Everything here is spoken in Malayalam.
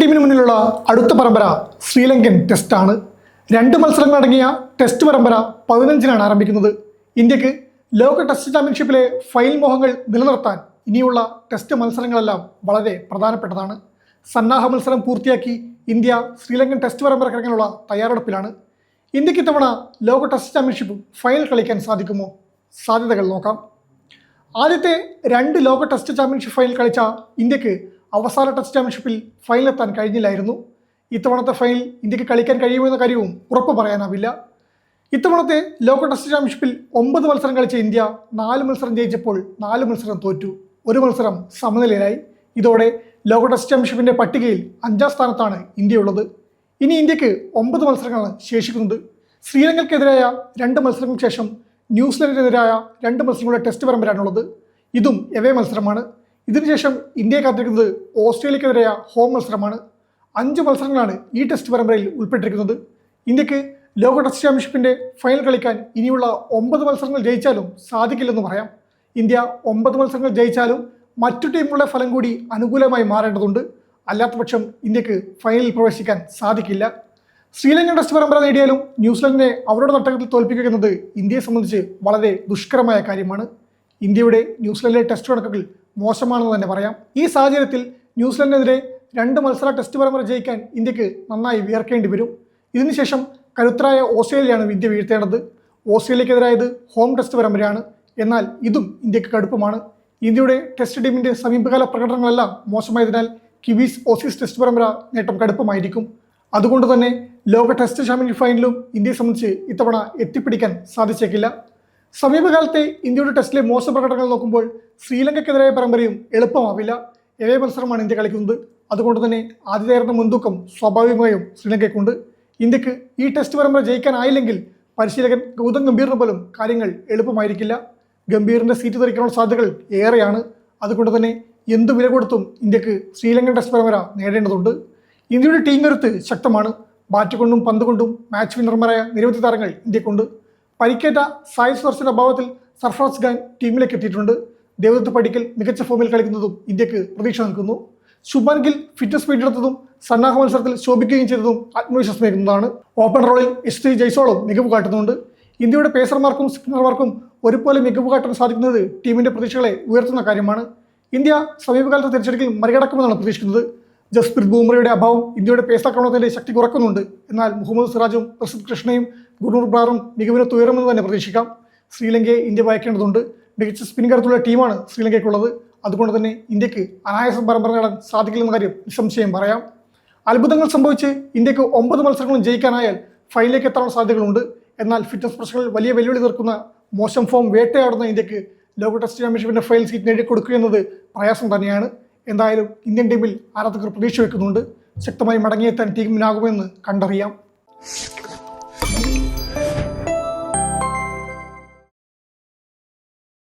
ടീമിന് മുന്നിലുള്ള അടുത്ത പരമ്പര ശ്രീലങ്കൻ ടെസ്റ്റാണ്. 2 മത്സരങ്ങളടങ്ങിയ ടെസ്റ്റ് പരമ്പര 15-നാണ് ആരംഭിക്കുന്നത്. ഇന്ത്യക്ക് ലോക ടെസ്റ്റ് ചാമ്പ്യൻഷിപ്പിലെ ഫൈനൽ മോഹങ്ങൾ നിലനിർത്താൻ ഇനിയുള്ള ടെസ്റ്റ് മത്സരങ്ങളെല്ലാം വളരെ പ്രധാനപ്പെട്ടതാണ്. സന്നാഹ മത്സരം പൂർത്തിയാക്കി ഇന്ത്യ ശ്രീലങ്കൻ ടെസ്റ്റ് പരമ്പരക്കിറങ്ങാനുള്ള തയ്യാറെടുപ്പിലാണ്. ഇന്ത്യക്ക് ഇത്തവണ ലോക ടെസ്റ്റ് ചാമ്പ്യൻഷിപ്പ് ഫൈനൽ കളിക്കാൻ സാധിക്കുമോ? സാധ്യതകൾ നോക്കാം. ആദ്യത്തെ 2 ലോക ടെസ്റ്റ് ചാമ്പ്യൻഷിപ്പ് ഫൈനൽ കളിച്ച ഇന്ത്യക്ക് അവസാന ടെസ്റ്റ് ചാമ്പ്യൻഷിപ്പിൽ ഫൈനലെത്താൻ കഴിഞ്ഞില്ലായിരുന്നു. ഇത്തവണത്തെ ഫൈനൽ ഇന്ത്യക്ക് കളിക്കാൻ കഴിയുമെന്ന കാര്യവും ഉറപ്പ് പറയാനാവില്ല. ഇത്തവണത്തെ ലോക ടെസ്റ്റ് ചാമ്പ്യൻഷിപ്പിൽ 9 മത്സരം കളിച്ച ഇന്ത്യ 4 മത്സരം ജയിച്ചപ്പോൾ 4 മത്സരം തോറ്റു, 1 മത്സരം സമനിലയിലായി. ഇതോടെ ലോക ടെസ്റ്റ് ചാമ്പ്യൻഷിപ്പിന്റെ പട്ടികയിൽ 5-ാം സ്ഥാനത്താണ് ഇന്ത്യയുള്ളത്. ഇനി ഇന്ത്യക്ക് 9 മത്സരങ്ങളാണ് ശേഷിക്കുന്നത്. ശ്രീലങ്കയ്ക്കെതിരായ 2 മത്സരങ്ങൾക്ക് ശേഷം ന്യൂസിലൻഡിനെതിരായ 2 മത്സരങ്ങളുടെ ടെസ്റ്റ് പരമ്പരയാണുള്ളത്. ഇതും എവേ മത്സരമാണ്. ഇതിനുശേഷം ഇന്ത്യയെ കാത്തിരിക്കുന്നത് ഓസ്ട്രേലിയക്കെതിരായ ഹോം മത്സരമാണ്. 5 മത്സരങ്ങളാണ് ഈ ടെസ്റ്റ് പരമ്പരയിൽ ഉൾപ്പെട്ടിരിക്കുന്നത്. ഇന്ത്യക്ക് ലോക ടെസ്റ്റ് ചാമ്പ്യൻഷിപ്പിന്റെ ഫൈനൽ കളിക്കാൻ ഇനിയുള്ള 9 മത്സരങ്ങൾ ജയിച്ചാലും സാധിക്കില്ലെന്ന് പറയാം. ഇന്ത്യ 9 മത്സരങ്ങൾ ജയിച്ചാലും മറ്റു ടീമുകളുടെ ഫലം കൂടി അനുകൂലമായി മാറേണ്ടതുണ്ട്. അല്ലാത്ത പക്ഷം ഇന്ത്യക്ക് ഫൈനലിൽ പ്രവേശിക്കാൻ സാധിക്കില്ല. ശ്രീലങ്കൻ ടെസ്റ്റ് പരമ്പര നേടിയാലും ന്യൂസിലൻഡിനെ അവരുടെ തട്ടകത്തിൽ തോൽപ്പിക്കുക എന്നത് ഇന്ത്യയെ സംബന്ധിച്ച് വളരെ ദുഷ്കരമായ കാര്യമാണ്. ഇന്ത്യയുടെ ന്യൂസിലൻഡിലെ ടെസ്റ്റ് കണക്കുകൾ മോശമാണെന്ന് തന്നെ പറയാം. ഈ സാഹചര്യത്തിൽ ന്യൂസിലൻഡിനെതിരെ 2 മത്സര ടെസ്റ്റ് പരമ്പര ജയിക്കാൻ ഇന്ത്യക്ക് നന്നായി വിയർക്കേണ്ടി വരും. ഇതിനുശേഷം കരുത്തരായ ഓസ്ട്രേലിയയാണ് ഇന്ത്യ വീഴ്ത്തേണ്ടത്. ഓസ്ട്രേലിയക്കെതിരായത് ഹോം ടെസ്റ്റ് പരമ്പരയാണ്. എന്നാൽ ഇതും ഇന്ത്യക്ക് കടുപ്പമാണ്. ഇന്ത്യയുടെ ടെസ്റ്റ് ടീമിന്റെ സമീപകാല പ്രകടനങ്ങളെല്ലാം മോശമായതിനാൽ കിവീസ് ഓസീസ് ടെസ്റ്റ് പരമ്പര നേട്ടം കടുപ്പമായിരിക്കും. അതുകൊണ്ട് തന്നെ ലോക ടെസ്റ്റ് ചാമ്പ്യൻഷിപ്പ് ഫൈനലും ഇന്ത്യയെ സംബന്ധിച്ച് ഇത്തവണ എത്തിപ്പിടിക്കാൻ സാധിച്ചേക്കില്ല. സമീപകാലത്തെ ഇന്ത്യയുടെ ടെസ്റ്റിലെ മോശം പ്രകടനങ്ങൾ നോക്കുമ്പോൾ ശ്രീലങ്കയ്ക്കെതിരായ പരമ്പരയും എളുപ്പമാവില്ല. ഏഴേ മത്സരമാണ് ഇന്ത്യ കളിക്കുന്നത്. അതുകൊണ്ട് തന്നെ ആതിഥേയരുടെ മുൻതൂക്കം സ്വാഭാവികമായും ശ്രീലങ്കയ്ക്കുണ്ട്. ഇന്ത്യക്ക് ഈ ടെസ്റ്റ് പരമ്പര ജയിക്കാനായില്ലെങ്കിൽ പരിശീലകൻ ഗൗതം ഗംഭീറിന് പോലും കാര്യങ്ങൾ എളുപ്പമായിരിക്കില്ല. ഗംഭീറിന്റെ സീറ്റ് തെറിക്കാനുള്ള സാധ്യതകൾ ഏറെയാണ്. അതുകൊണ്ട് തന്നെ എന്തു വില കൊടുത്തും ഇന്ത്യക്ക് ശ്രീലങ്കൻ ടെസ്റ്റ് പരമ്പര നേടേണ്ടതുണ്ട്. ഇന്ത്യയുടെ ടീം കരുത്ത് ശക്തമാണ്. ബാറ്റ് കൊണ്ടും പന്ത് കൊണ്ടും മാച്ച് വിന്നർമാരായ നിരവധി താരങ്ങൾ ഇന്ത്യക്കുണ്ട്. പരിക്കേറ്റ സായ് സുദർശന്റെ അഭാവത്തിൽ സർഫറാസ് ഖാൻ ടീമിലേക്ക് എത്തിയിട്ടുണ്ട്. ദേവദത്ത് പടിക്കൽ മികച്ച ഫോമിൽ കളിക്കുന്നതും ഇന്ത്യക്ക് പ്രതീക്ഷ നൽകുന്നു. ശുഭ്മാൻ ഗിൽ ഫിറ്റ്നസ് വീണ്ടെടുത്തതും സന്നാഹ മത്സരത്തിൽ ശോഭിക്കുകയും ചെയ്തതും ആത്മവിശ്വാസം നൽകുന്നതാണ്. ഓപ്പൺ റോളിൽ എസ് ജയ്സ്വാളും മികവ് കാട്ടുന്നുണ്ട്. ഇന്ത്യയുടെ പേസർമാർക്കും സ്പിന്നർമാർക്കും ഒരുപോലെ മികവ് കാട്ടാൻ സാധിക്കുന്നത് ടീമിന്റെ പ്രതീക്ഷകളെ ഉയർത്തുന്ന കാര്യമാണ്. ഇന്ത്യ സമീപകാലത്തെ തിരിച്ചടിയിൽ മറികടക്കുമെന്നാണ് പ്രതീക്ഷിക്കുന്നത്. ജസ്പ്രീത് ബുംറയുടെ അഭാവം ഇന്ത്യയുടെ പേസാക്രമണത്തിന്റെ ശക്തി കുറക്കുന്നുണ്ട്. എന്നാൽ മുഹമ്മദ് സിറാജും പ്രസിദ്ധ് കൃഷ്ണയും ഗുർനൂർ ബ്രാറും മികവിനെ തുയരുമെന്ന് തന്നെ പ്രതീക്ഷിക്കാം. ശ്രീലങ്കയെ ഇന്ത്യ ഭയക്കേണ്ടതുണ്ട്. മികച്ച സ്പിൻ കരുത്തുള്ള ടീമാണ് ശ്രീലങ്കയ്ക്കുള്ളത്. അതുകൊണ്ട് തന്നെ ഇന്ത്യക്ക് അനായാസം പരമ്പര നേടാൻ സാധിക്കില്ലെന്ന കാര്യം നിസ്സംശയം പറയാം. അത്ഭുതങ്ങൾ സംഭവിച്ച് ഇന്ത്യക്ക് 9 മത്സരങ്ങളും ജയിക്കാനായാൽ ഫൈനലിലേക്ക് എത്താനുള്ള സാധ്യതകളുണ്ട്. എന്നാൽ ഫിറ്റ്നസ് പ്രശ്നങ്ങളിൽ വലിയ വെല്ലുവിളി തീർക്കുന്ന മോശം ഫോം വേട്ടയാടുന്ന ഇന്ത്യക്ക് ലോക ടെസ്റ്റ് ചാമ്പ്യൻഷിപ്പിന്റെ ഫൈനൽ സീറ്റ് നേടിക്കൊടുക്കുക എന്നത് പ്രയാസം തന്നെയാണ്. എന്തായാലും ഇന്ത്യൻ ടീമിൽ ആരാധകർ പ്രതീക്ഷ വെക്കുന്നുണ്ട്. ശക്തമായി മടങ്ങിയെത്താൻ ടീമിനാകുമെന്ന് കണ്ടറിയാം.